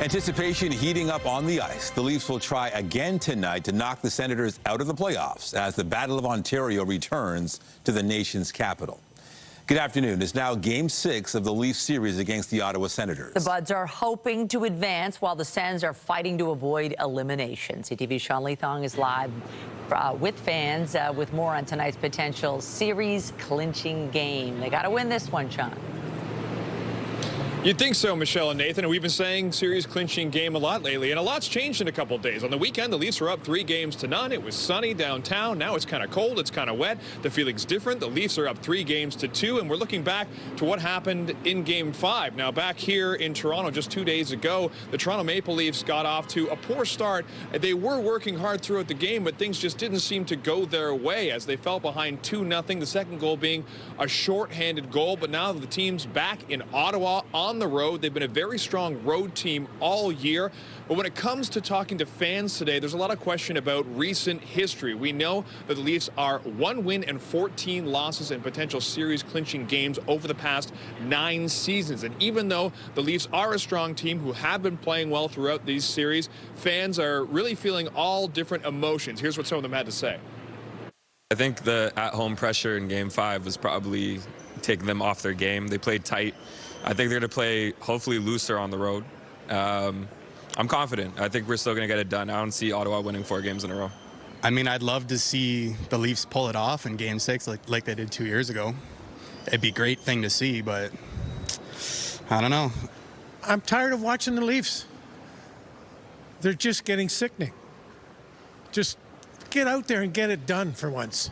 Anticipation heating up on the ice. The Leafs will try again tonight to knock the Senators out of the playoffs as the Battle of Ontario returns to the nation's capital. Good afternoon. It's now Game 6 of the Leafs series against the Ottawa Senators. The Buds are hoping to advance while the Sens are fighting to avoid elimination. CTV's Sean Leathong is live with fans with more on tonight's potential series-clinching game. They got to win this one, Sean. You'd think so, Michelle and Nathan. And we've been saying series-clinching game a lot lately, and a lot's changed in a couple of days. On the weekend, the Leafs were up 3-0. It was sunny downtown. Now it's kind of cold. It's kind of wet. The feeling's different. The Leafs are up 3-2, and we're looking back to what happened in Game 5. Now, back here in Toronto just 2 days ago, the Toronto Maple Leafs got off to a poor start. They were working hard throughout the game, but things just didn't seem to go their way as they fell behind 2-0. The second goal being a shorthanded goal. But now the team's back in Ottawa on the road. They've been a very strong road team all year. But when it comes to talking to fans today, there's a lot of question about recent history. We know that the Leafs are 1 win and 14 losses in potential series-clinching games over the past 9 seasons. And even though the Leafs are a strong team who have been playing well throughout these series, fans are really feeling all different emotions. Here's what some of them had to say. I think the at-home pressure in Game 5 was probably taking them off their game. They played tight. I think they're going to play, hopefully, looser on the road. I'm confident. I think we're still going to get it done. I don't see Ottawa winning 4 games in a row. I mean, I'd love to see the Leafs pull it off in Game 6 like they did 2 years ago. It'd be a great thing to see, but I don't know. I'm tired of watching the Leafs. They're just getting sickening. Just get out there and get it done for once.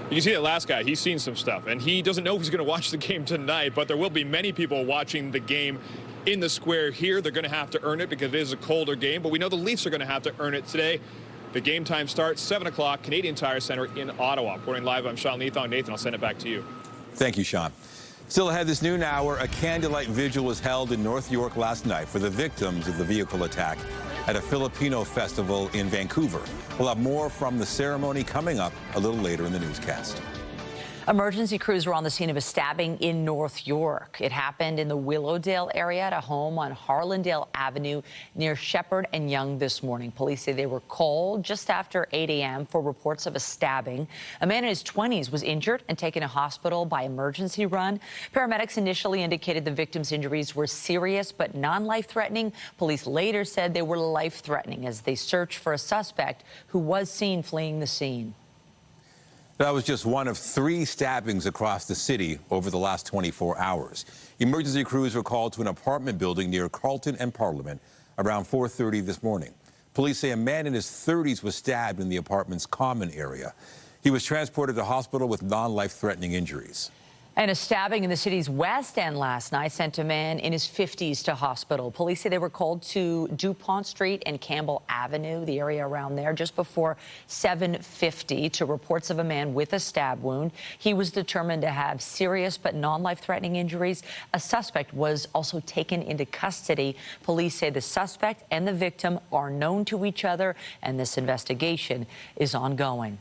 You can see that last guy, he's seen some stuff, and he doesn't know if he's going to watch the game tonight, but there will be many people watching the game in the square here. They're going to have to earn it because it is a colder game, but we know the Leafs are going to have to earn it today. The game time starts 7 o'clock, Canadian Tire Centre in Ottawa. Reporting live, I'm Sean Leathong. Nathan, I'll send it back to you. Thank you, Sean. Still ahead this noon hour, a candlelight vigil was held in North York last night for the victims of the vehicle attack at a Filipino festival in Vancouver. We'll have more from the ceremony coming up a little later in the newscast. Emergency crews were on the scene of a stabbing in North York. It happened in the Willowdale area at a home on Harlandale Avenue near Shepherd and Yonge this morning. Police say they were called just after 8 a.m. for reports of a stabbing. A man in his 20s was injured and taken to hospital by emergency run. Paramedics initially indicated the victim's injuries were serious but non-life-threatening. Police later said they were life-threatening as they searched for a suspect who was seen fleeing the scene. That was just one of 3 stabbings across the city over the last 24 hours. Emergency crews were called to an apartment building near Carlton and Parliament around 4:30 this morning. Police say a man in his 30s was stabbed in the apartment's common area. He was transported to hospital with non-life-threatening injuries. And a stabbing in the city's West End last night sent a man in his 50s to hospital. Police say they were called to DuPont Street and Campbell Avenue, the area around there, just before 7:50 to reports of a man with a stab wound. He was determined to have serious but non-life-threatening injuries. A suspect was also taken into custody. Police say the suspect and the victim are known to each other, and this investigation is ongoing.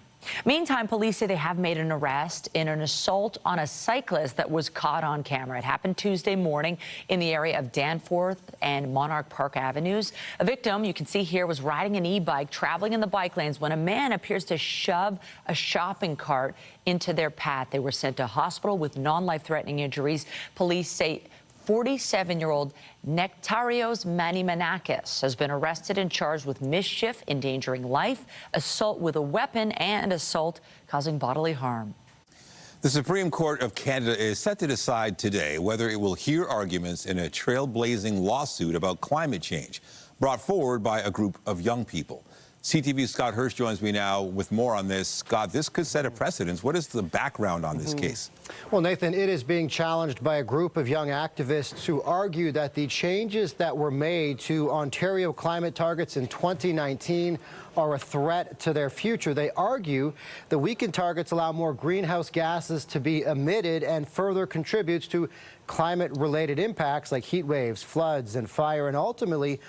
Meantime, police say they have made an arrest in an assault on a cyclist that was caught on camera. It happened Tuesday morning in the area of Danforth and Monarch Park Avenues. A victim, you can see here, was riding an e-bike, traveling in the bike lanes when a man appears to shove a shopping cart into their path. They were sent to hospital with non-life-threatening injuries. Police say 47-year-old Nectarios Manimanakis has been arrested and charged with mischief, endangering life, assault with a weapon, and assault causing bodily harm. The Supreme Court of Canada is set to decide today whether it will hear arguments in a trailblazing lawsuit about climate change brought forward by a group of young people. CTV's Scott Hirsch joins me now with more on this. Scott, this could set a precedent. What is the background on this case? Well, Nathan, it is being challenged by a group of young activists who argue that the changes that were made to Ontario climate targets in 2019 are a threat to their future. They argue the weakened targets allow more greenhouse gases to be emitted and further contributes to climate-related impacts like heat waves, floods, and fire, and ultimately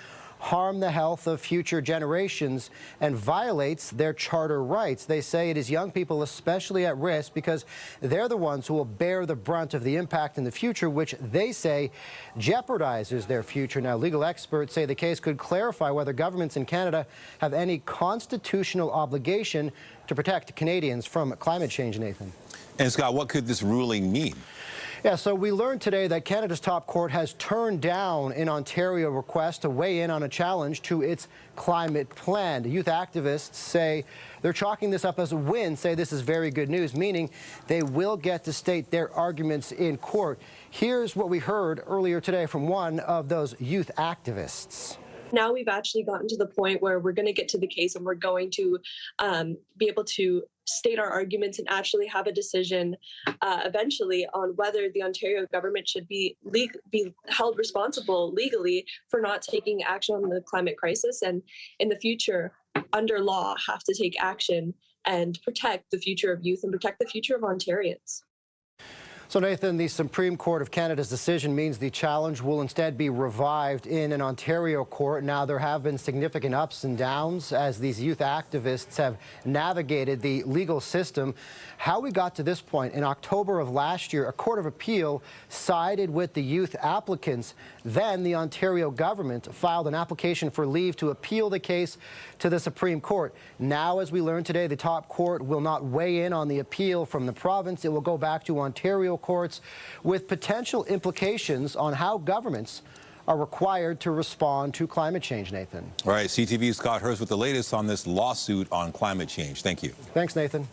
harm the health of future generations and violates their charter rights. They say it is young people especially at risk because they're the ones who will bear the brunt of the impact in the future, which they say jeopardizes their future. Now, legal experts say the case could clarify whether governments in Canada have any constitutional obligation to protect Canadians from climate change, Nathan. And Scott, what could this ruling mean? Yeah, so we learned today that Canada's top court has turned down an Ontario request to weigh in on a challenge to its climate plan. Youth activists say they're chalking this up as a win, say this is very good news, meaning they will get to state their arguments in court. Here's what we heard earlier today from one of those youth activists. Now we've actually gotten to the point where we're going to get to the case and we're going to be able to state our arguments and actually have a decision eventually on whether the Ontario government should be held responsible legally for not taking action on the climate crisis, and in the future, under law, have to take action and protect the future of youth and protect the future of Ontarians. So, Nathan, the Supreme Court of Canada's decision means the challenge will instead be revived in an Ontario court. Now, there have been significant ups and downs as these youth activists have navigated the legal system. How we got to this point, in October of last year, a court of appeal sided with the youth applicants. Then the Ontario government filed an application for leave to appeal the case to the Supreme Court. Now, as we learned today, the top court will not weigh in on the appeal from the province. It will go back to Ontario courts with potential implications on how governments are required to respond to climate change, Nathan. All right, CTV's Scott Hurst with the latest on this lawsuit on climate change. Thank you. Thanks, Nathan.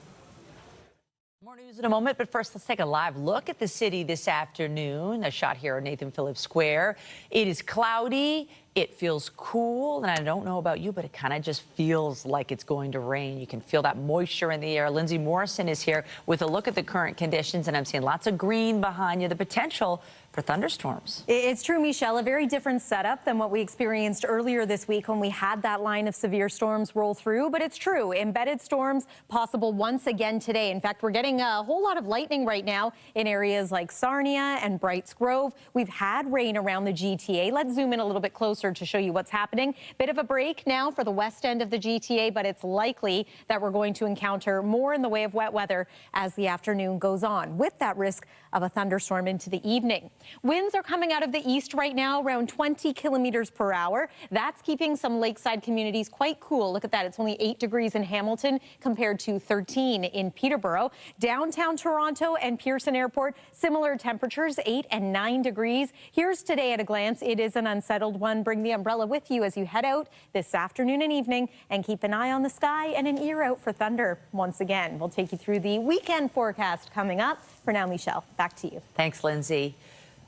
More news in a moment, but first let's take a live look at the city this afternoon. A shot here at Nathan Phillips Square. It is cloudy. It feels cool, and I don't know about you, but it kind of just feels like it's going to rain. You can feel that moisture in the air. Lindsay Morrison is here with a look at the current conditions, and I'm seeing lots of green behind you, the potential for thunderstorms. It's true, Michelle, a very different setup than what we experienced earlier this week when we had that line of severe storms roll through, but it's true. Embedded storms possible once again today. In fact, we're getting a whole lot of lightning right now in areas like Sarnia and Brights Grove. We've had rain around the GTA. Let's zoom in a little bit closer to show you what's happening. Bit of a break now for the west end of the GTA, but it's likely that we're going to encounter more in the way of wet weather as the afternoon goes on, with that risk of a thunderstorm into the evening. Winds are coming out of the east right now, around 20 kilometers per hour. That's keeping some lakeside communities quite cool. Look at that. It's only 8 degrees in Hamilton compared to 13 in Peterborough. Downtown Toronto and Pearson Airport, similar temperatures, 8 and 9 degrees. Here's today at a glance. It is an unsettled one. Bring the umbrella with you as you head out this afternoon and evening, and keep an eye on the sky and an ear out for thunder once again. We'll take you through the weekend forecast coming up. For now, Michelle, back to you. Thanks, Lindsay.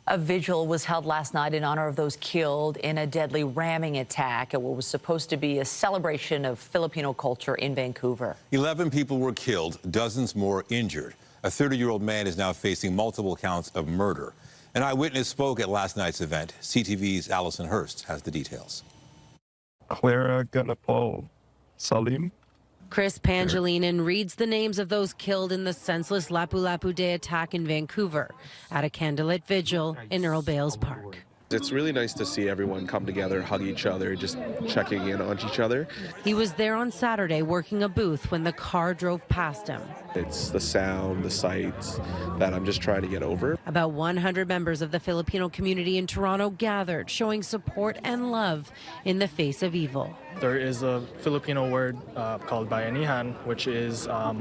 A vigil was held last night in honor of those killed in a deadly ramming attack at what was supposed to be a celebration of Filipino culture in Vancouver. 11 people were killed, dozens more injured. A 30-year-old man is now facing multiple counts of murder. An eyewitness spoke at last night's event. CTV's Allison Hurst has the details. Clara Ganapo Salim. Chris Pangilinan reads the names of those killed in the senseless Lapu-Lapu Day attack in Vancouver at a candlelit vigil in Earl Bales Park. It's really nice to see everyone come together, hug each other, just checking in on each other. He was there on Saturday working a booth when the car drove past him. It's the sound, the sights that I'm just trying to get over. About 100 members of the Filipino community in Toronto gathered, showing support and love in the face of evil. There is a Filipino word called bayanihan, which is a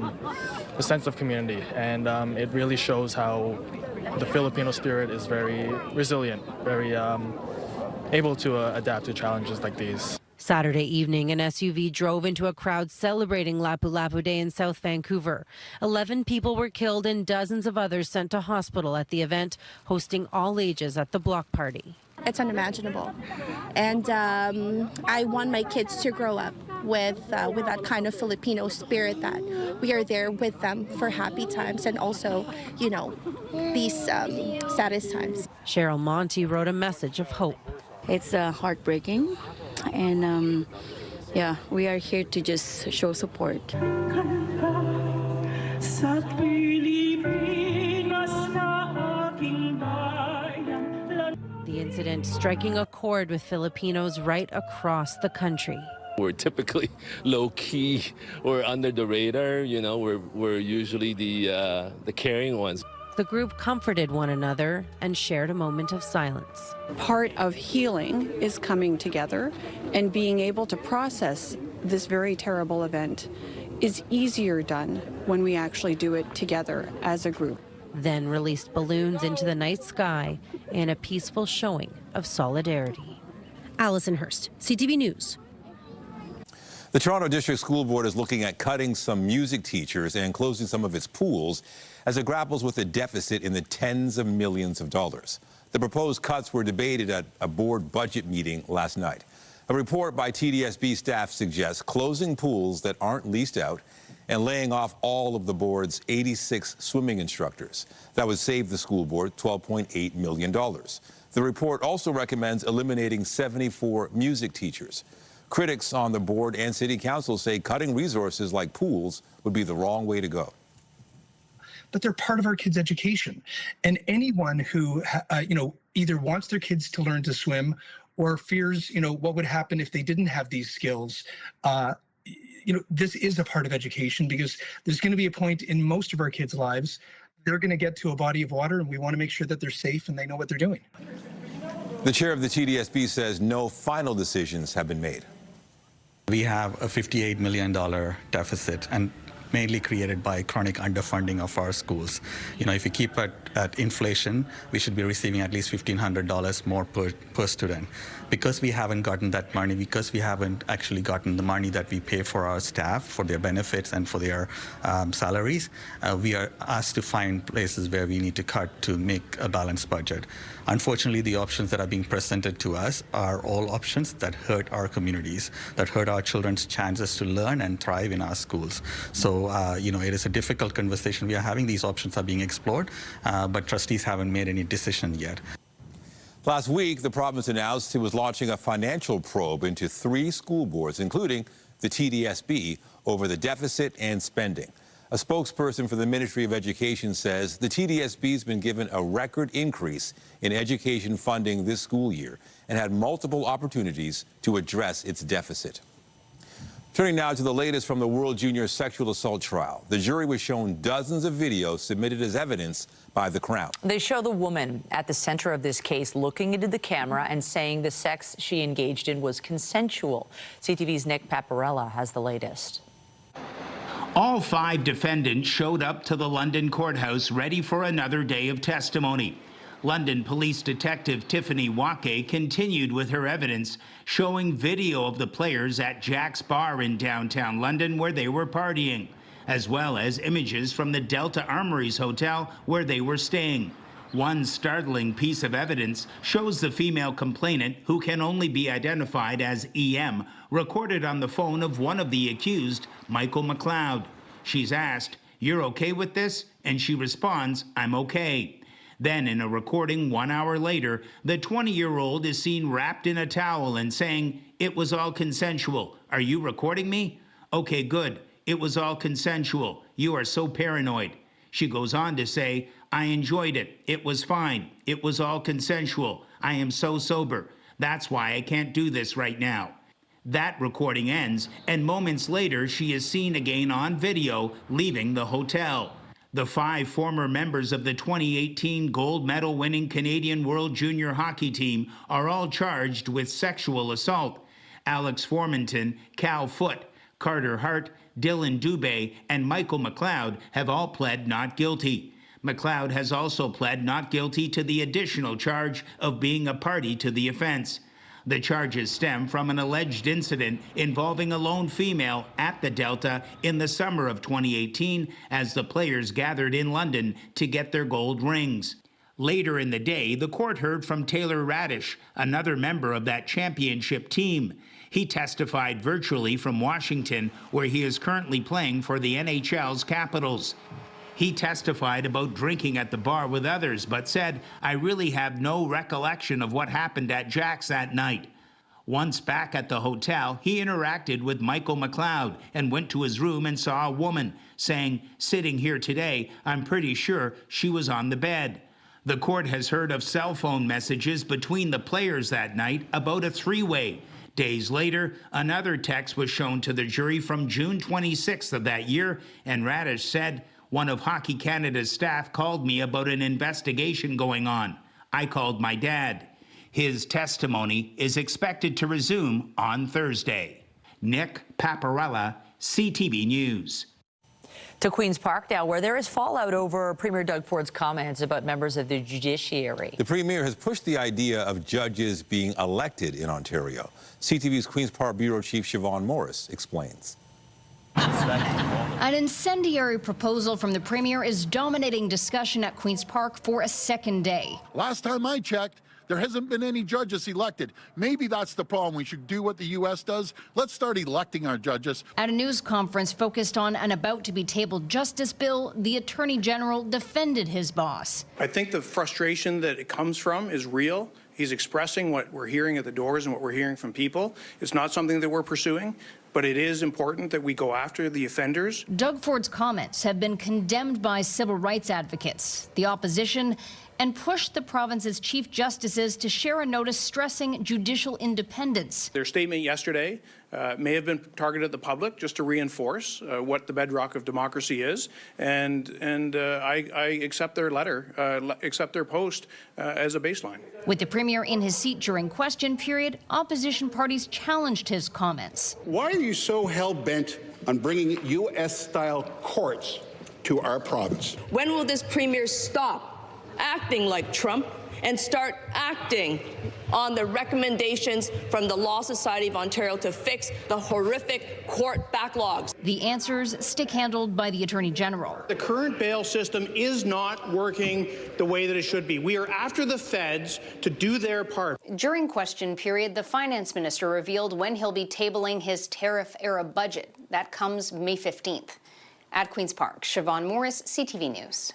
sense of community, and it really shows how the Filipino spirit is very resilient, very able to adapt to challenges like these. Saturday evening, an SUV drove into a crowd celebrating Lapu-Lapu Day in South Vancouver. 11 people were killed and dozens of others sent to hospital at the event, hosting all ages at the block party. It's unimaginable, and I want my kids to grow up with that kind of Filipino spirit, that we are there with them for happy times and also, you know, these saddest times. Cheryl Monty wrote a message of hope. It's heartbreaking, and yeah, we are here to just show support. The incident striking a chord with Filipinos right across the country. We're typically low-key or under the radar. You know, we're usually the caring ones. The group comforted one another and shared a moment of silence. Part of healing is coming together, and being able to process this very terrible event is easier done when we actually do it together as a group. Then released balloons into the night sky in a peaceful showing of solidarity. Allison Hurst, CTV News. The Toronto District School Board is looking at cutting some music teachers and closing some of its pools as it grapples with a deficit in the tens of millions of dollars. The proposed cuts were debated at a board budget meeting last night. A report by TDSB staff suggests closing pools that aren't leased out and laying off all of the board's 86 swimming instructors. That would save the school board $12.8 million. The report also recommends eliminating 74 music teachers. Critics on the board and city council say cutting resources like pools would be the wrong way to go. But they're part of our kids' education. And anyone who, either wants their kids to learn to swim or fears, what would happen if they didn't have these skills, this is a part of education, because there's going to be a point in most of our kids' lives they're going to get to a body of water, and we want to make sure that they're safe and they know what they're doing. The chair of the TDSB says no final decisions have been made. We have a $58 million deficit, and mainly created by chronic underfunding of our schools. If you keep it at inflation, we should be receiving at least $1,500 more per student. Because we haven't gotten that money, because we haven't actually gotten the money that we pay for our staff, for their benefits and for their salaries, we are asked to find places where we need to cut to make a balanced budget. Unfortunately, the options that are being presented to us are all options that hurt our communities, that hurt our children's chances to learn and thrive in our schools. So, it is a difficult conversation we are having. These options are being explored, but trustees haven't made any decision yet. Last week, the province announced it was launching a financial probe into 3 school boards, including the TDSB, over the deficit and spending. A spokesperson for the Ministry of Education says the TDSB has been given a record increase in education funding this school year and had multiple opportunities to address its deficit. Turning now to the latest from the World Junior Sexual Assault trial. The jury was shown dozens of videos submitted as evidence by the Crown. They show the woman at the center of this case looking into the camera and saying the sex she engaged in was consensual. CTV's Nick Paparella has the latest. All 5 defendants showed up to the London courthouse ready for another day of testimony. London Police Detective Tiffany Wake continued with her evidence, showing video of the players at Jack's Bar in downtown London where they were partying, as well as images from the Delta Armories Hotel where they were staying. One startling piece of evidence shows the female complainant, who can only be identified as EM, recorded on the phone of one of the accused, Michael McLeod. She's asked, "You're okay with this?" And she responds, "I'm okay." Then, in a recording 1 hour later, the 20-year-old is seen wrapped in a towel and saying, "It was all consensual. Are you recording me? Okay, good. It was all consensual. You are so paranoid." She goes on to say, "I enjoyed it. It was fine. It was all consensual. I am so sober. That's why I can't do this right now." That recording ends, and moments later, she is seen again on video leaving the hotel. The 5 former members of the 2018 gold medal winning Canadian World Junior Hockey team are all charged with sexual assault. Alex Formanton, Cal Foote, Carter Hart, Dylan Dubé, and Michael McLeod have all pled not guilty. McLeod has also pled not guilty to the additional charge of being a party to the offense. The charges stem from an alleged incident involving a lone female at the Delta in the summer of 2018 as the players gathered in London to get their gold rings. Later in the day, the court heard from Taylor Radish, another member of that championship team. He testified virtually from Washington, where he is currently playing for the NHL's Capitals. He testified about drinking at the bar with others, but said, "I really have no recollection of what happened at Jack's that night." Once back at the hotel, he interacted with Michael McLeod and went to his room and saw a woman, saying, "Sitting here today, I'm pretty sure she was on the bed." The court has heard of cell phone messages between the players that night about a three-way. Days later, another text was shown to the jury from June 26th of that year, and Radish said, "One of Hockey Canada's staff called me about an investigation going on. I called my dad." His testimony is expected to resume on Thursday. Nick Paparella, CTV News. To Queen's Park now, where there is fallout over Premier Doug Ford's comments about members of the Judiciary. The Premier has pushed the idea of judges being elected in Ontario. CTV's Queen's Park Bureau Chief Siobhan Morris explains. An incendiary proposal from the Premier is dominating discussion at Queen's Park for a second day. Last time I checked, there hasn't been any judges elected. Maybe that's the problem. We should do what the U.S. does. Let's start electing our judges. At a news conference focused on an about-to-be-tabled justice bill, the Attorney General defended his boss. I think the frustration that it comes from is real. He's expressing what we're hearing at the doors and what we're hearing from people. It's not something that we're pursuing, but it is important that we go after the offenders. Doug Ford's comments have been condemned by civil rights advocates, the opposition, and pushed the province's chief justices to share a notice stressing judicial independence. Their statement yesterday may have been targeted at the public just to reinforce what the bedrock of democracy is, and I accept their letter, accept their post as a baseline. With the Premier in his seat during question period, opposition parties challenged his comments. Why are you so hell-bent on bringing U.S.-style courts to our province? When will this Premier stop acting like Trump and start acting on the recommendations from the Law Society of Ontario to fix the horrific court backlogs? The answers stick-handled by the Attorney General. The current bail system is not working the way that it should be. We are after the feds to do their part. During question period, the finance minister revealed when he'll be tabling his tariff-era budget. That comes May 15th. At Queen's Park, Siobhan Morris, CTV News.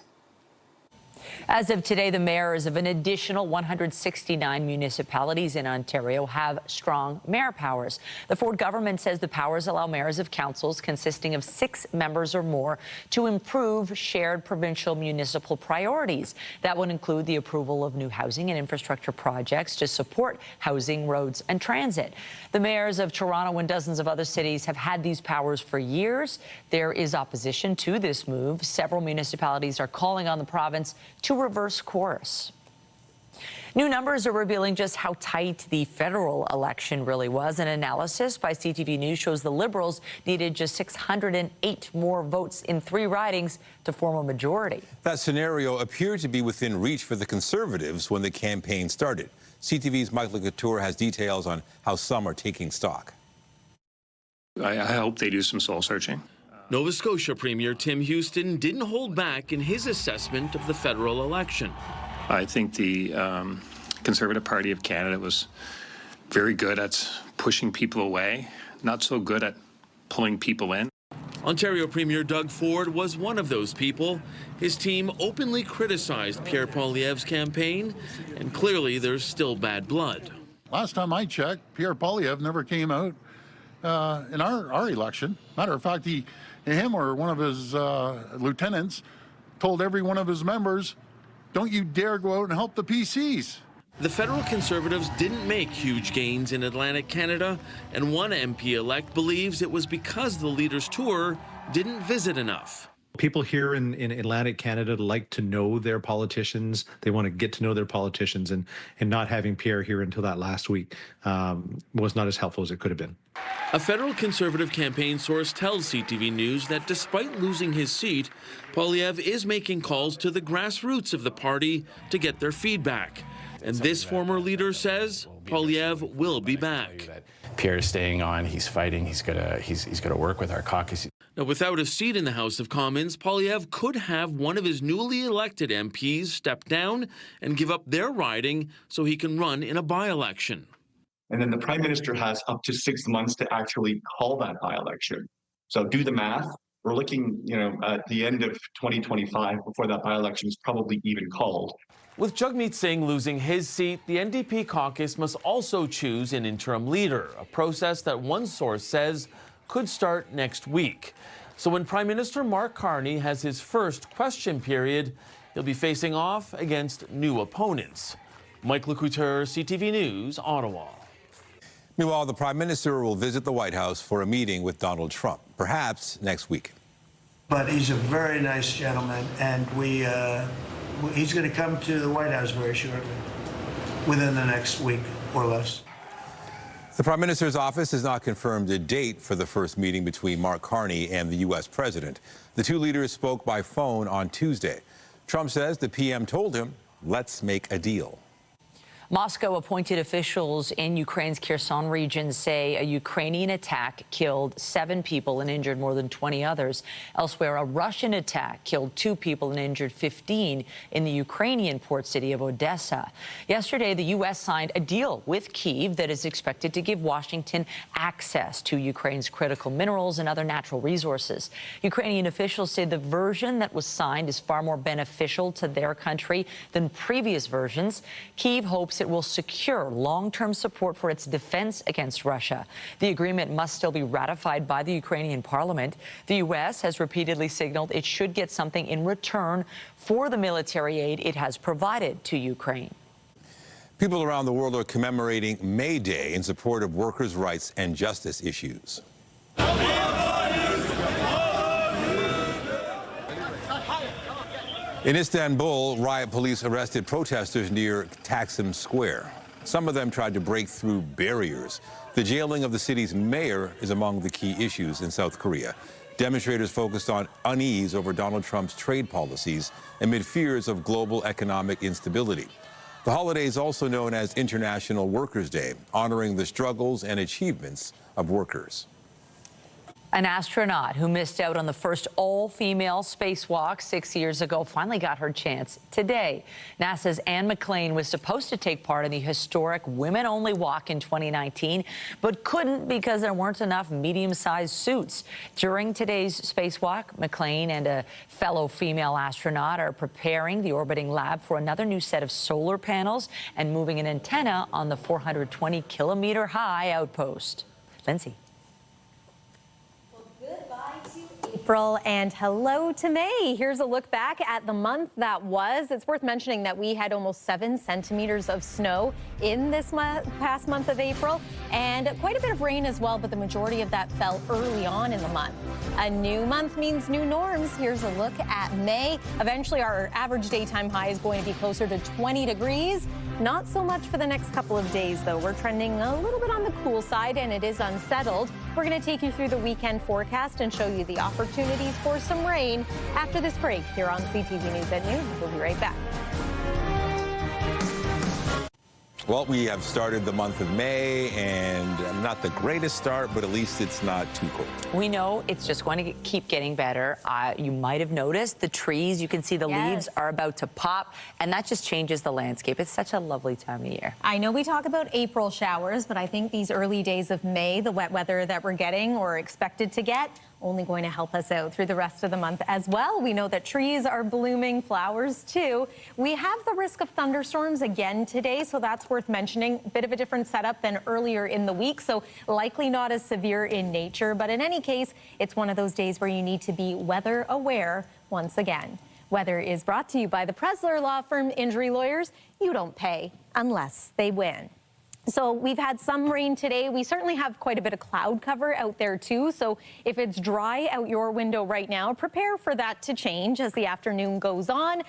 As of today, the mayors of an additional 169 municipalities in Ontario have strong mayor powers. The Ford government says the powers allow mayors of councils consisting of 6 members or more to improve shared provincial municipal priorities. That would include the approval of new housing and infrastructure projects to support housing, roads, and transit. The mayors of Toronto and dozens of other cities have had these powers for years. There is opposition to this move. Several municipalities are calling on the province to reverse course. New numbers are revealing just how tight the federal election really was. An analysis by CTV News shows the Liberals needed just 608 more votes in 3 ridings to form a majority. That scenario appeared to be within reach for the Conservatives when the campaign started. CTV's Michael Couture has details on how some are taking stock. I hope they do some soul searching. Nova Scotia Premier Tim Houston didn't hold back in his assessment of the federal election. I think the Conservative Party of Canada was very good at pushing people away, not so good at pulling people in. Ontario Premier Doug Ford was one of those people. His team openly criticized Pierre Poilievre's campaign, and clearly there's still bad blood. Last time I checked, Pierre Poilievre never came out in our election. Matter of fact, him or one of his lieutenants told every one of his members, don't you dare go out and help the PCs. The federal Conservatives didn't make huge gains in Atlantic Canada, and one MP-elect believes it was because the Leaders' Tour didn't visit enough. People here in Atlantic Canada like to know their politicians. They want to get to know their politicians, and not having Pierre here until that last week was not as helpful as it could have been. A federal Conservative campaign source tells CTV News that despite losing his seat, Poilievre is making calls to the grassroots of the party to get their feedback. And this former leader says Poilievre will be back. Pierre is staying on. He's fighting. He's gonna work with our caucus. Now, without a seat in the House of Commons, Poilievre could have one of his newly elected MPs step down and give up their riding so he can run in a by-election. And then the Prime Minister has up to 6 months to actually call that by-election. So do the math. We're looking, at the end of 2025 before that by-election is probably even called. With Jagmeet Singh losing his seat, the NDP caucus must also choose an interim leader, a process that one source says could start next week. So when Prime Minister Mark Carney has his first question period, He'll be facing off against new opponents. Mike Lecouteur, CTV News, Ottawa. Meanwhile, the Prime Minister will visit the White House for a meeting with Donald Trump, perhaps next week. But he's a very nice gentleman, and he's going to come to the White House very shortly, within the next week or less. The Prime Minister's office has not confirmed a date for the first meeting between Mark Carney and the U.S. president. The two leaders spoke by phone on Tuesday. Trump says the PM told him, let's make a deal. Moscow appointed officials in Ukraine's Kherson region say a Ukrainian attack killed 7 people and injured more than 20 others. Elsewhere, a Russian attack killed 2 people and injured 15 in the Ukrainian port city of Odessa. Yesterday, the U.S. signed a deal with Kyiv that is expected to give Washington access to Ukraine's critical minerals and other natural resources. Ukrainian officials say the version that was signed is far more beneficial to their country than previous versions. Kyiv hopes it will secure long-term support for its defense against Russia. The agreement must still be ratified by the Ukrainian parliament. The U.S. has repeatedly signaled it should get something in return for the military aid it has provided to Ukraine. People around the world are commemorating May Day in support of workers' rights and justice issues. In Istanbul, riot police arrested protesters near Taksim Square. Some of them tried to break through barriers. The jailing of the city's mayor is among the key issues in South Korea. Demonstrators focused on unease over Donald Trump's trade policies amid fears of global economic instability. The holiday is also known as International Workers' Day, honoring the struggles and achievements of workers. An astronaut who missed out on the first all-female spacewalk 6 years ago finally got her chance today. NASA's Anne McClain was supposed to take part in the historic women-only walk in 2019, but couldn't because there weren't enough medium-sized suits. During today's spacewalk, McClain and a fellow female astronaut are preparing the orbiting lab for another new set of solar panels and moving an antenna on the 420-kilometer-high outpost. Lindsay. April and hello to May. Here's a look back at the month that was. It's worth mentioning that we had almost 7 centimeters of snow in this past month of April and quite a bit of rain as well, but the majority of that fell early on in the month. A new month means new norms. Here's a look at May. Eventually, our average daytime high is going to be closer to 20 degrees. Not so much for the next couple of days, though. We're trending a little bit on the cool side, and it is unsettled. We're going to take you through the weekend forecast and show you the opportunities for some rain after this break here on CTV News at noon. We'll be right back. Well, we have started the month of May, and not the greatest start, but at least it's not too cold. We know it's just going to keep getting better. You might have noticed the trees, you can see the leaves are about to pop, and that just changes the landscape. It's such a lovely time of year. I know we talk about April showers, but I think these early days of May, the wet weather that we're getting or expected to get, only going to help us out through the rest of the month as well. We know that trees are blooming, flowers too. We have the risk of thunderstorms again today, so that's worth mentioning. Bit of a different setup than earlier in the week, so likely not as severe in nature. But in any case, it's one of those days where you need to be weather aware once again. Weather is brought to you by the Presler Law Firm Injury Lawyers. You don't pay unless they win. So we've had some rain today. We certainly have quite a bit of cloud cover out there too. So if it's dry out your window right now, prepare for that to change as the afternoon goes on.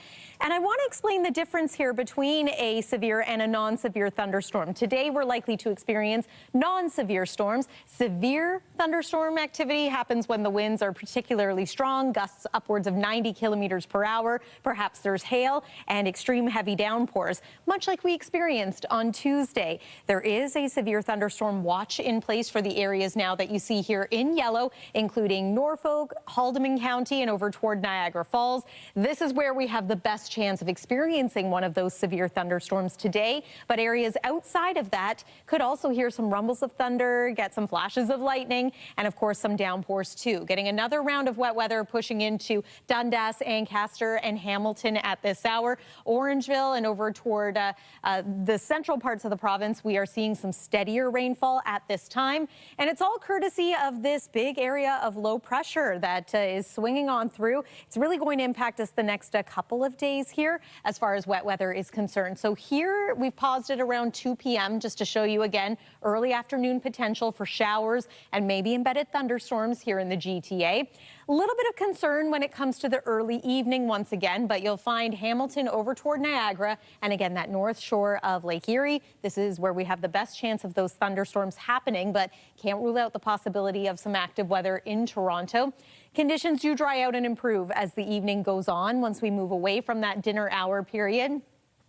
And I want to explain the difference here between a severe and a non-severe thunderstorm. Today, we're likely to experience non-severe storms. Severe thunderstorm activity happens when the winds are particularly strong, gusts upwards of 90 kilometers per hour. Perhaps there's hail and extreme heavy downpours, much like we experienced on Tuesday. There is a severe thunderstorm watch in place for the areas now that you see here in yellow, including Norfolk, Haldimand County, and over toward Niagara Falls. This is where we have the best chance of experiencing one of those severe thunderstorms today. But areas outside of that could also hear some rumbles of thunder, get some flashes of lightning, and of course some downpours too. Getting another round of wet weather pushing into Dundas, Ancaster, and Hamilton at this hour. Orangeville and over toward the central parts of the province, we are are seeing some steadier rainfall at this time, and it's all courtesy of this big area of low pressure that is swinging on through. It's really going to impact us the next couple of days here as far as wet weather is concerned. So here we've paused it around 2 p.m. just to show you again early afternoon potential for showers and maybe embedded thunderstorms here in the GTA. A little bit of concern when it comes to the early evening once again, but you'll find Hamilton over toward Niagara and again that north shore of Lake Erie. This is where we have the best chance of those thunderstorms happening, but can't rule out the possibility of some active weather in Toronto. Conditions do dry out and improve as the evening goes on once we move away from that dinner hour period.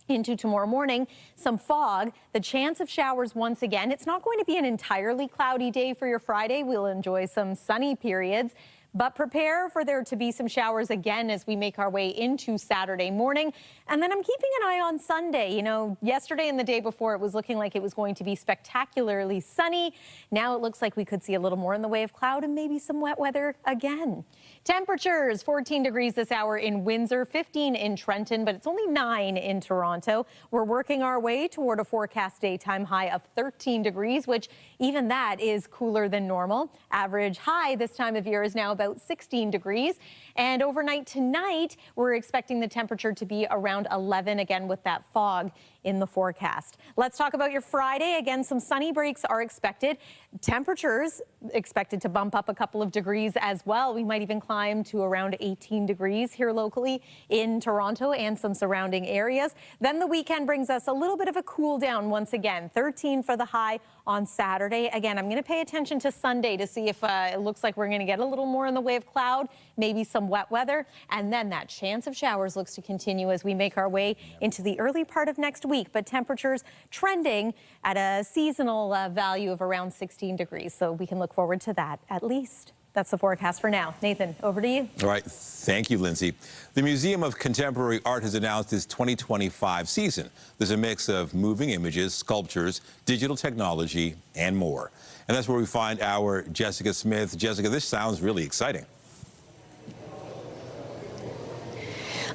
Into tomorrow morning, some fog, the chance of showers once again. It's not going to be an entirely cloudy day for your Friday. We'll enjoy some sunny periods, but prepare for there to be some showers again as we make our way into Saturday morning. And then I'm keeping an eye on Sunday. You know, yesterday and the day before, it was looking like it was going to be spectacularly sunny. Now it looks like we could see a little more in the way of cloud and maybe some wet weather again. Temperatures, 14 degrees this hour in Windsor, 15 in Trenton, but it's only 9 in Toronto. We're working our way toward a forecast daytime high of 13 degrees, which even that is cooler than normal. Average high this time of year is now about 16 degrees. And overnight tonight, we're expecting the temperature to be around 11, again with that fog in the forecast. Let's talk about your Friday. Again, some sunny breaks are expected. Temperatures expected to bump up a couple of degrees as well. We might even climb to around 18 degrees here locally in Toronto and some surrounding areas. Then the weekend brings us a little bit of a cool down once again. 13 for the high on Saturday. Again, I'm going to pay attention to Sunday to see if it looks like we're going to get a little more in the way of cloud, maybe some wet weather, and then that chance of showers looks to continue as we make our way into the early part of next week. But temperatures trending at a seasonal value of around 16 degrees. So we can look forward to that at least. That's the forecast for now. Nathan, over to you. All right. Thank you, Lindsay. The Museum of Contemporary Art has announced its 2025 season. There's a mix of moving images, sculptures, digital technology, and more. And that's where we find our Jessica Smith. Jessica, this sounds really exciting.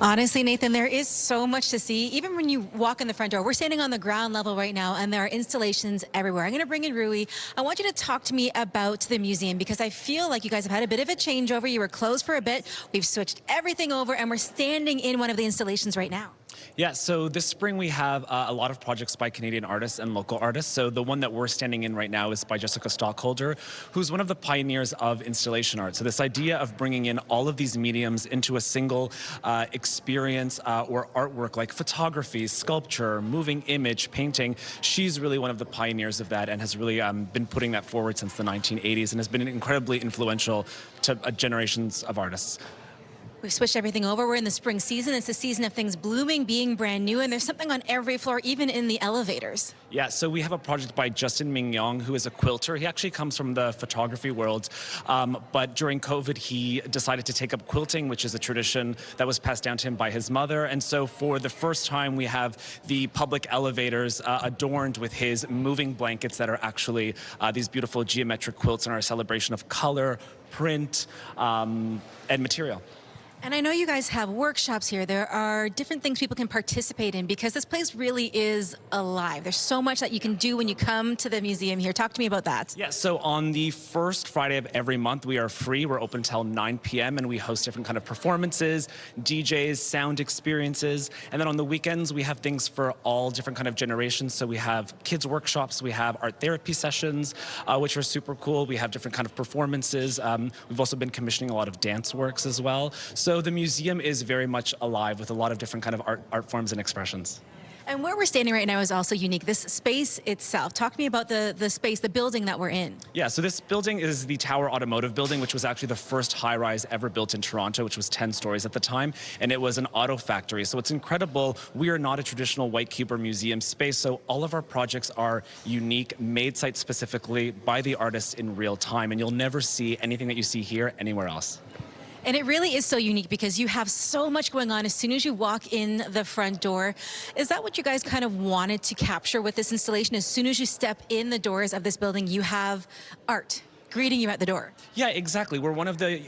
Honestly, Nathan, there is so much to see. Even when you walk in the front door, we're standing on the ground level right now, and there are installations everywhere. I'm going to bring in Rui. I want you to talk to me about the museum because I feel like you guys have had a bit of a changeover. You were closed for a bit. We've switched everything over, and we're standing in one of the installations right now. Yeah, so this spring we have a lot of projects by Canadian artists and local artists. So the one that we're standing in right now is by Jessica Stockholder, who's one of the pioneers of installation art. So this idea of bringing in all of these mediums into a single experience or artwork like photography, sculpture, moving image, painting, she's really one of the pioneers of that and has really been putting that forward since the 1980s and has been incredibly influential to generations of artists. We've switched everything over. We're in the spring season. It's the season of things blooming, being brand new, and there's something on every floor, even in the elevators. Yeah, so we have a project by Justin Mingyong, who is a quilter. He actually comes from the photography world, but during COVID, he decided to take up quilting, which is a tradition that was passed down to him by his mother. And so for the first time, we have the public elevators adorned with his moving blankets that are actually these beautiful geometric quilts in our celebration of color, print, and material. And I know you guys have workshops here. There are different things people can participate in because this place really is alive. There's so much that you can do when you come to the museum here. Talk to me about that. Yeah, so on the first Friday of every month, we are free. We're open till 9 p.m. and we host different kind of performances, DJs, sound experiences. And then on the weekends, we have things for all different kind of generations. So we have kids workshops, we have art therapy sessions, which are super cool. We have different kind of performances. We've also been commissioning a lot of dance works as well. So the museum is very much alive with a lot of different kind of art forms and expressions. And where we're standing right now is also unique. This space itself. Talk to me about the space, the building that we're in. Yeah, so this building is the Tower Automotive Building, which was actually the first high-rise ever built in Toronto, which was 10 stories at the time, and it was an auto factory. So it's incredible. We are not a traditional white cube or museum space, so all of our projects are unique, made site specifically by the artists in real time, and you'll never see anything that you see here anywhere else. And it really is so unique because you have so much going on as soon as you walk in the front door. Is that what you guys kind of wanted to capture with this installation? As soon as you step in the doors of this building, you have art. greeting you at the door. Yeah, exactly. We're one of the,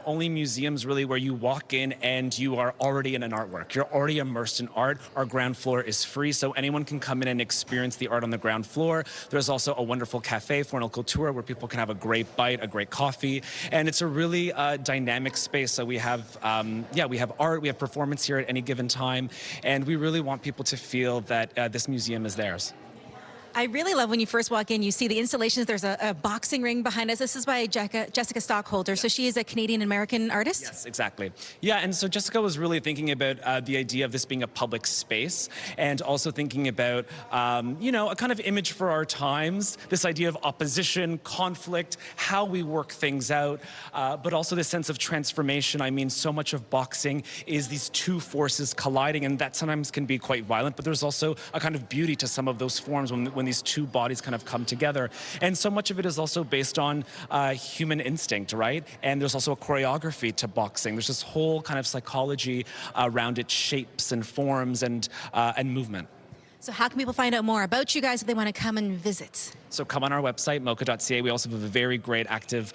only museums really where you walk in and you are already in an artwork. You're already immersed in art. Our ground floor is free, so anyone can come in and experience the art on the ground floor. There's also a wonderful cafe, Fornal Cultura, where people can have a great bite, a great coffee, and it's a really dynamic space. So we have, we have art, we have performance here at any given time, and we really want people to feel that this museum is theirs. I really love when you first walk in, you see the installations. There's a boxing ring behind us. This is by Jessica Stockholder. So she is a Canadian-American artist? Yes, exactly. Yeah, and so Jessica was really thinking about the idea of this being a public space and also thinking about, a kind of image for our times, this idea of opposition, conflict, how we work things out, but also this sense of transformation. I mean, so much of boxing is these two forces colliding, and that sometimes can be quite violent, but there's also a kind of beauty to some of those forms when these two bodies kind of come together. And so much of it is also based on human instinct, right? And there's also a choreography to boxing. There's this whole kind of psychology around its shapes and forms and movement. So how can people find out more about you guys if they want to come and visit? So come on our website, mocha.ca. We also have a very great active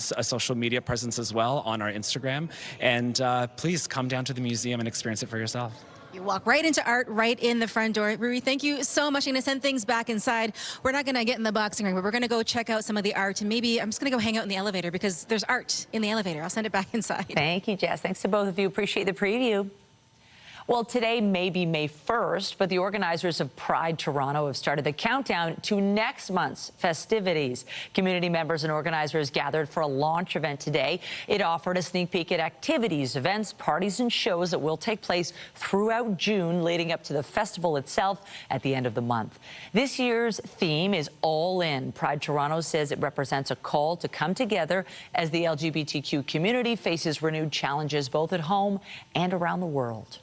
social media presence as well on our Instagram. And please come down to the museum and experience it for yourself. You walk right into art, right in the front door. Rui, thank you so much. I'm going to send things back inside. We're not going to get in the boxing ring, but we're going to go check out some of the art. And maybe I'm just going to go hang out in the elevator because there's art in the elevator. I'll send it back inside. Thank you, Jess. Thanks to both of you. Appreciate the preview. Well, today may be May 1st, but the organizers of Pride Toronto have started the countdown to next month's festivities. Community members and organizers gathered for a launch event today. It offered a sneak peek at activities, events, parties, and shows that will take place throughout June, leading up to the festival itself at the end of the month. This year's theme is All In. Pride Toronto says it represents a call to come together as the LGBTQ community faces renewed challenges both at home and around the world.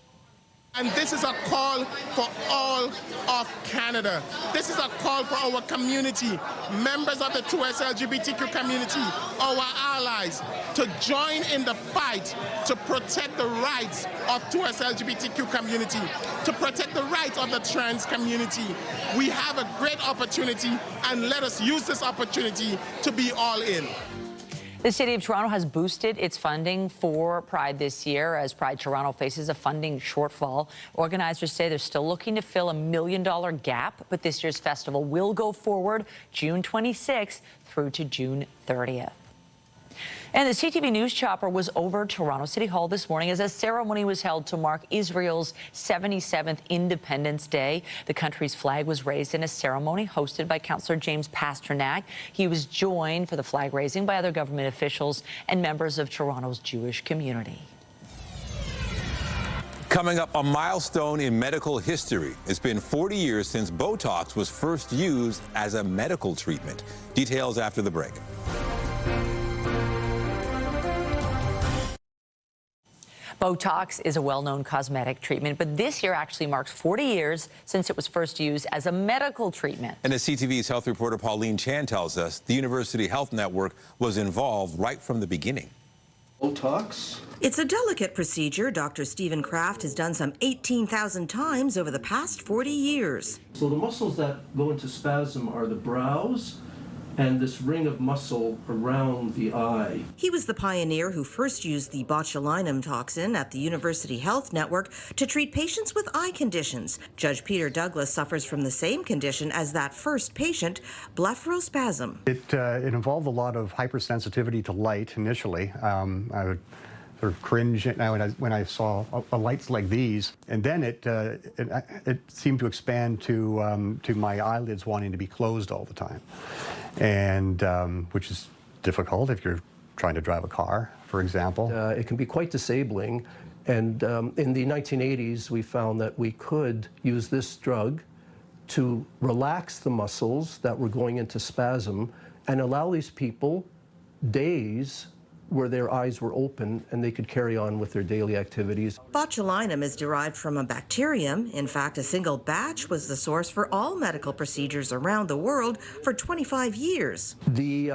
And this is a call for all of Canada. This is a call for our community, members of the 2S LGBTQ community, our allies, to join in the fight to protect the rights of 2S LGBTQ community, to protect the rights of the trans community. We have a great opportunity, and let us use this opportunity to be all in. The City of Toronto has boosted its funding for Pride this year as Pride Toronto faces a funding shortfall. Organizers say they're still looking to fill $1 million gap, but this year's festival will go forward June 26th through to June 30th. And the CTV News chopper was over Toronto City Hall this morning as a ceremony was held to mark Israel's 77th Independence Day. The country's flag was raised in a ceremony hosted by Councillor James Pasternak. He was joined for the flag raising by other government officials and members of Toronto's Jewish community. Coming up, a milestone in medical history. It's been 40 years since Botox was first used as a medical treatment. Details after the break. Botox is a well-known cosmetic treatment, but this year actually marks 40 years since it was first used as a medical treatment. And as CTV's health reporter Pauline Chan tells us, the University Health Network was involved right from the beginning. Botox? It's a delicate procedure Dr. Stephen Kraft has done some 18,000 times over the past 40 years. So the muscles that go into spasm are the brows and this ring of muscle around the eye. He was the pioneer who first used the botulinum toxin at the University Health Network to treat patients with eye conditions. Judge Peter Douglas suffers from the same condition as that first patient, blepharospasm. It involved a lot of hypersensitivity to light initially. I would sort of cringe when I saw lights like these, and then it seemed to expand to my eyelids wanting to be closed all the time, and which is difficult if you're trying to drive a car, for example. It can be quite disabling, and in the 1980s we found that we could use this drug to relax the muscles that were going into spasm and allow these people days where their eyes were open and they could carry on with their daily activities. Botulinum is derived from a bacterium. In fact, a single batch was the source for all medical procedures around the world for 25 years. The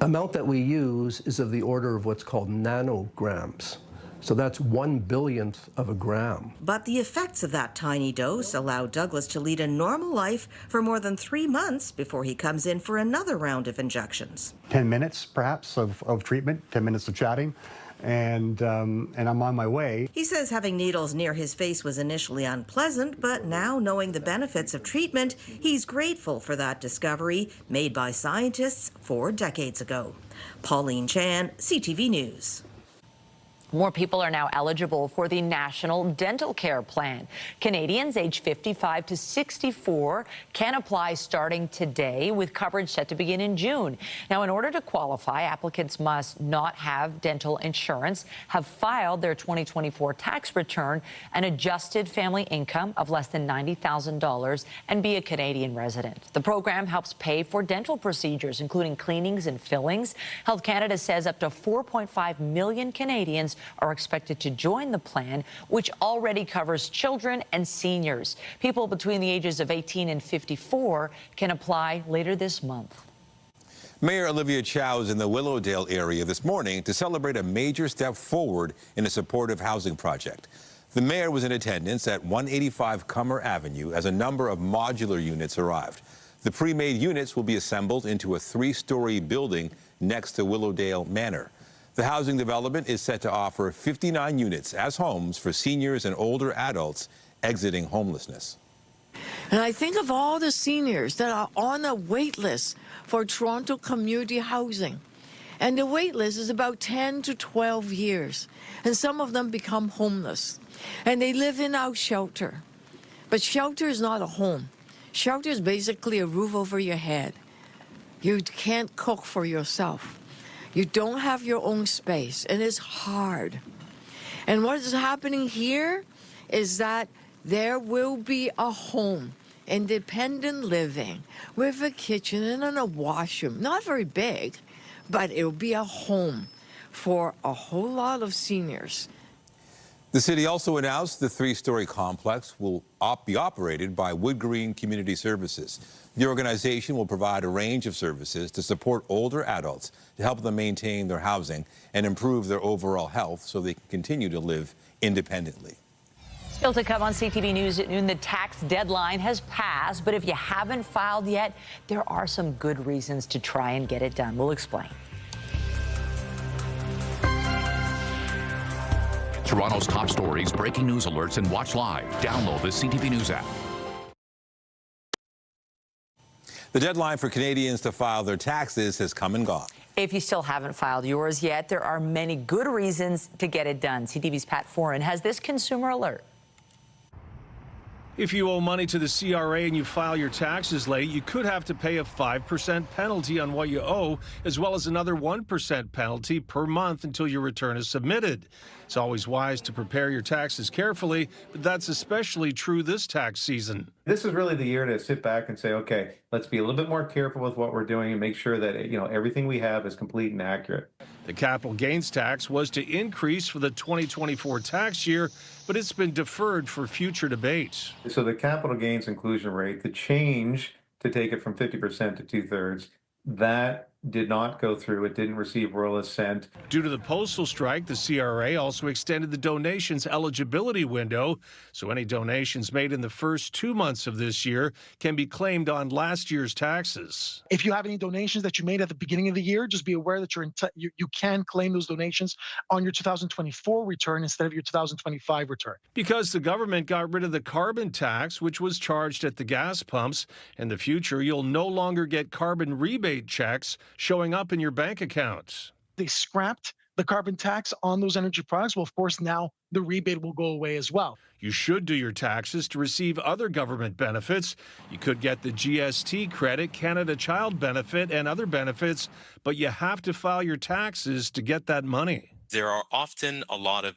amount that we use is of the order of what's called nanograms. So that's 1/1000th of a gram. But the effects of that tiny dose allow Douglas to lead a normal life for more than 3 months before he comes in for another round of injections. 10 minutes, perhaps, of treatment, 10 minutes of chatting, and I'm on my way. He says having needles near his face was initially unpleasant, but now knowing the benefits of treatment, he's grateful for that discovery made by scientists 4 decades ago. Pauline Chan, CTV News. More people are now eligible for the National Dental Care Plan. Canadians aged 55 to 64 can apply starting today, with coverage set to begin in June. Now, in order to qualify, applicants must not have dental insurance, have filed their 2024 tax return, an adjusted family income of less than $90,000, and be a Canadian resident. The program helps pay for dental procedures, including cleanings and fillings. Health Canada says up to 4.5 million Canadians are expected to join the plan, which already covers children and seniors. People between the ages of 18 and 54 can apply later this month. Mayor Olivia Chow is in the Willowdale area this morning to celebrate a major step forward in a supportive housing project. The mayor was in attendance at 185 Cummer Avenue as a number of modular units arrived. The pre-made units will be assembled into a 3-story building next to Willowdale Manor. The housing development is set to offer 59 units as homes for seniors and older adults exiting homelessness. And I think of all the seniors that are on a wait list for Toronto community housing. And the wait list is about 10 to 12 years. And some of them become homeless. And they live in our shelter. But shelter is not a home. Shelter is basically a roof over your head. You can't cook for yourself. You don't have your own space, and it's hard. And what is happening here is that there will be a home, independent living, with a kitchen and a washroom. Not very big, but it will be a home for a whole lot of seniors. The city also announced the 3-story complex will be operated by Wood Green Community Services. The organization will provide a range of services to support older adults to help them maintain their housing and improve their overall health so they can continue to live independently. Still to come on CTV News at noon, the tax deadline has passed, but if you haven't filed yet, there are some good reasons to try and get it done. We'll explain. Toronto's top stories, breaking news alerts, and watch live. Download the CTV News app. The deadline for Canadians to file their taxes has come and gone. If you still haven't filed yours yet, there are many good reasons to get it done. CTV's Pat Foran has this consumer alert. If you owe money to the CRA and you file your taxes late, you could have to pay a 5% penalty on what you owe, as well as another 1% penalty per month until your return is submitted. It's always wise to prepare your taxes carefully, but that's especially true this tax season. This is really the year to sit back and say, okay, let's be a little bit more careful with what we're doing and make sure that, everything we have is complete and accurate. The capital gains tax was to increase for the 2024 tax year, but it's been deferred for future debate. So the capital gains inclusion rate, the change to take it from 50% to 2/3, that did not go through. It didn't receive royal assent. Due to the postal strike, the CRA also extended the donations eligibility window, so any donations made in the first 2 months of this year can be claimed on last year's taxes. If you have any donations that you made at the beginning of the year, just be aware that you can claim those donations on your 2024 return instead of your 2025 return. Because the government got rid of the carbon tax, which was charged at the gas pumps, in the future you'll no longer get carbon rebate checks showing up in your bank accounts. They scrapped the carbon tax on those energy products. Well, of course, now the rebate will go away as well. You should do your taxes to receive other government benefits. You could get the GST credit, Canada Child Benefit, and other benefits, but you have to file your taxes to get that money. There are often a lot of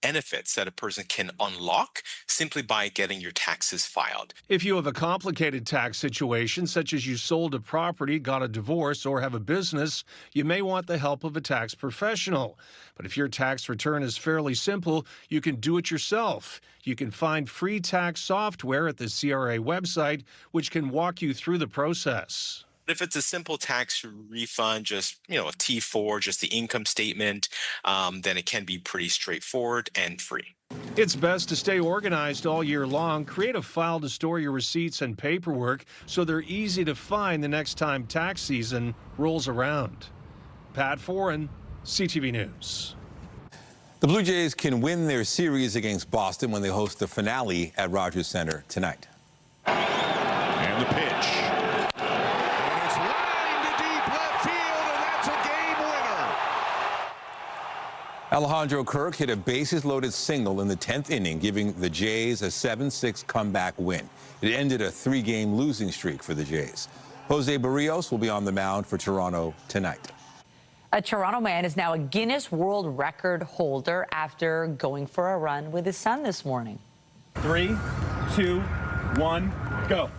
benefits that a person can unlock simply by getting your taxes filed. If you have a complicated tax situation, such as you sold a property, got a divorce, or have a business, you may want the help of a tax professional. But if your tax return is fairly simple, you can do it yourself. You can find free tax software at the CRA website, which can walk you through the process. If it's a simple tax refund, just, a T4, just the income statement, then it can be pretty straightforward and free. It's best to stay organized all year long. Create a file to store your receipts and paperwork so they're easy to find the next time tax season rolls around. Pat Foran, CTV News. The Blue Jays can win their series against Boston when they host the finale at Rogers Center tonight. And the pitch. And it's lined to deep left field, and that's a game winner. Alejandro Kirk hit a bases-loaded single in the 10th inning, giving the Jays a 7-6 comeback win. It ended a 3-game losing streak for the Jays. Jose Barrios will be on the mound for Toronto tonight. A Toronto man is now a Guinness World Record holder after going for a run with his son this morning. 3, 2, 1, go.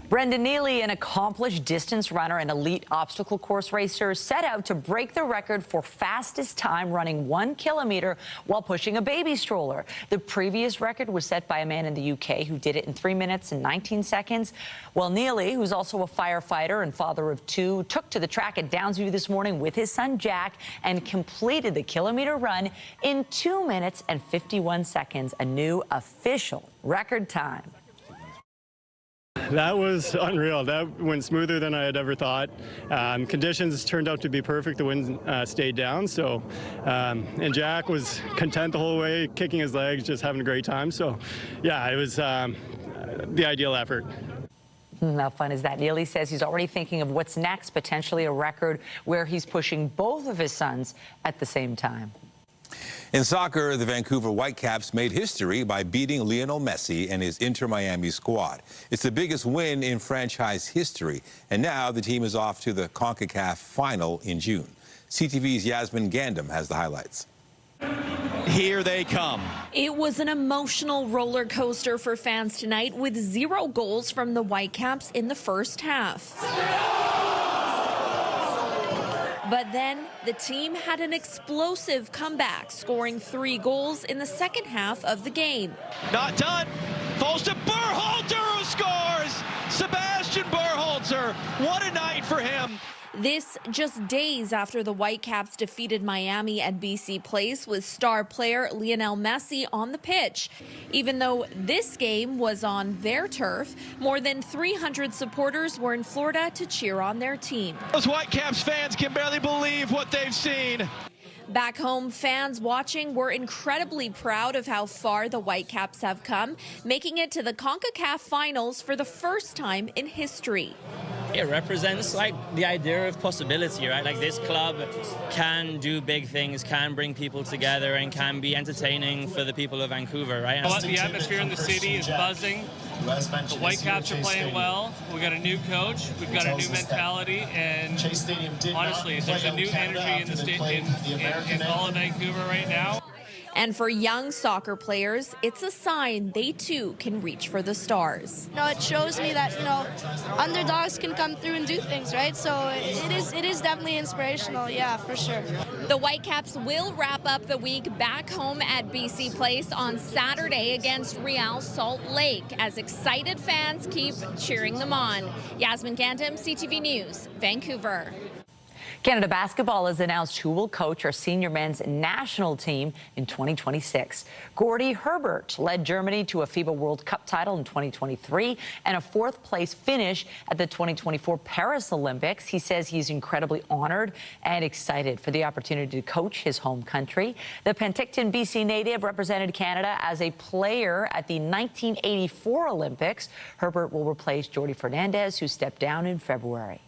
Brendan Neely, an accomplished distance runner and elite obstacle course racer, set out to break the record for fastest time running 1 kilometer while pushing a baby stroller. The previous record was set by a man in the UK who did it in 3 minutes and 19 seconds. Well, Neely, who's also a firefighter and father of 2, took to the track at Downsview this morning with his son Jack and completed the kilometer run in 2 minutes and 51 seconds, a new official record time. That was unreal. That went smoother than I had ever thought. Conditions turned out to be perfect. The wind stayed down. So, and Jack was content the whole way, kicking his legs, just having a great time. So, yeah, it was the ideal effort. How fun is that? Neely says he's already thinking of what's next, potentially a record where he's pushing both of his sons at the same time. In soccer, the Vancouver Whitecaps made history by beating Lionel Messi and his Inter Miami squad. It's the biggest win in franchise history, and now the team is off to the CONCACAF final in June. CTV's Yasmin Gandam has the highlights. Here they come. It was an emotional roller coaster for fans tonight, with 0 goals from the Whitecaps in the first half. But then the team had an explosive comeback, scoring 3 goals in the second half of the game. Not done. Falls to Berhalter, who scores. Sebastian Berhalter. What a night for him. This just days after the Whitecaps defeated Miami at BC Place with star player Lionel Messi on the pitch. Even though this game was on their turf, more than 300 supporters were in Florida to cheer on their team. Those Whitecaps fans can barely believe what they've seen. Back home, fans watching were incredibly proud of how far the Whitecaps have come, making it to the CONCACAF finals for the first time in history. It represents like the idea of possibility, right? Like this club can do big things, can bring people together, and can be entertaining for the people of Vancouver, right? The atmosphere in the city is buzzing. The Whitecaps are playing well. We got a new coach. We've got a new mentality, and honestly, there's a new energy in the in all of Vancouver right now. And for young soccer players, it's a sign they too can reach for the stars. It shows me that, underdogs can come through and do things, right? So it is definitely inspirational, yeah, for sure. The Whitecaps will wrap up the week back home at BC Place on Saturday against Real Salt Lake as excited fans keep cheering them on. Yasmin Gandam, CTV News, Vancouver. Canada Basketball has announced who will coach our senior men's national team in 2026. Gordy Herbert led Germany to a FIBA World Cup title in 2023 and a 4th-place finish at the 2024 Paris Olympics. He says he's incredibly honored and excited for the opportunity to coach his home country. The Penticton, BC native represented Canada as a player at the 1984 Olympics. Herbert will replace Jordi Fernandez, who stepped down in February.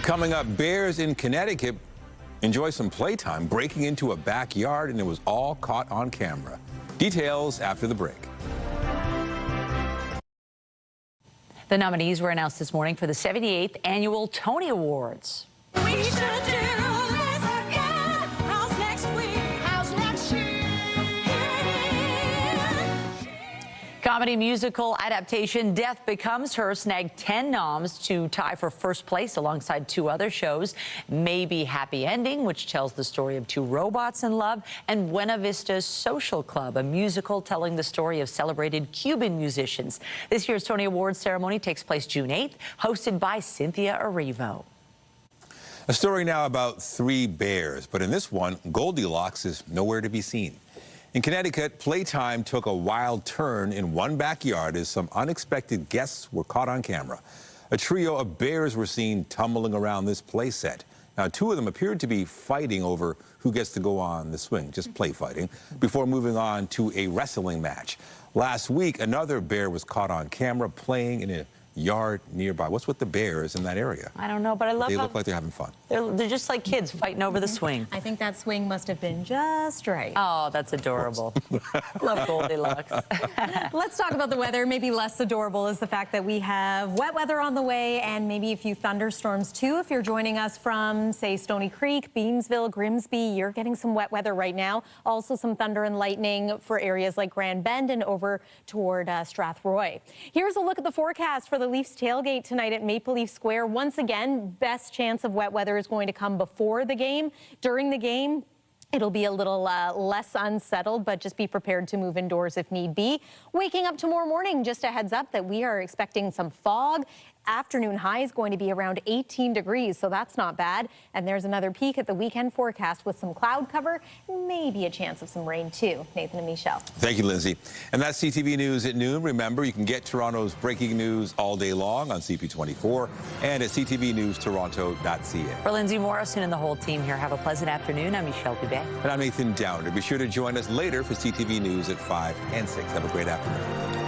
Coming up, bears in Connecticut enjoy some playtime breaking into a backyard, and it was all caught on camera. Details after the break. The nominees were announced this morning for the 78th Annual Tony Awards. Comedy musical adaptation Death Becomes Her snagged 10 noms to tie for first place alongside 2 other shows. Maybe Happy Ending, which tells the story of 2 robots in love, and Buena Vista's Social Club, a musical telling the story of celebrated Cuban musicians. This year's Tony Awards ceremony takes place June 8th, hosted by Cynthia Erivo. A story now about 3 bears, but in this one, Goldilocks is nowhere to be seen. In Connecticut, playtime took a wild turn in one backyard as some unexpected guests were caught on camera. A trio of bears were seen tumbling around this play set. Now, 2 of them appeared to be fighting over who gets to go on the swing, just play fighting, before moving on to a wrestling match. Last week, another bear was caught on camera playing in a yard nearby. What's with the bears in that area? I don't know, but I love They how look like they're having fun. they're just like kids fighting over the swing. I think that swing must have been just right. Oh, that's adorable. Love Goldilocks. Let's talk about the weather. Maybe less adorable is the fact that we have wet weather on the way and maybe a few thunderstorms too. If you're joining us from, say, Stony Creek, Beamsville, Grimsby, you're getting some wet weather right now. Also some thunder and lightning for areas like Grand Bend and over toward Strathroy. Here's a look at the forecast for the Leafs tailgate tonight at Maple Leaf Square. Once again, best chance of wet weather is going to come before the game. During the game, it'll be a little less unsettled, but just be prepared to move indoors if need be. Waking up tomorrow morning, just a heads up that we are expecting some fog. Afternoon high is going to be around 18 degrees, so that's not bad. And there's another peek at the weekend forecast with some cloud cover, maybe a chance of some rain too. Nathan and Michelle. Thank you, Lindsay. And that's CTV News at noon. Remember, you can get Toronto's breaking news all day long on CP24 and at ctvnewstoronto.ca. For Lindsay Morrison and the whole team here, have a pleasant afternoon. I'm Michelle Coudet. And I'm Nathan Downer. Be sure to join us later for CTV News at 5 and 6. Have a great afternoon.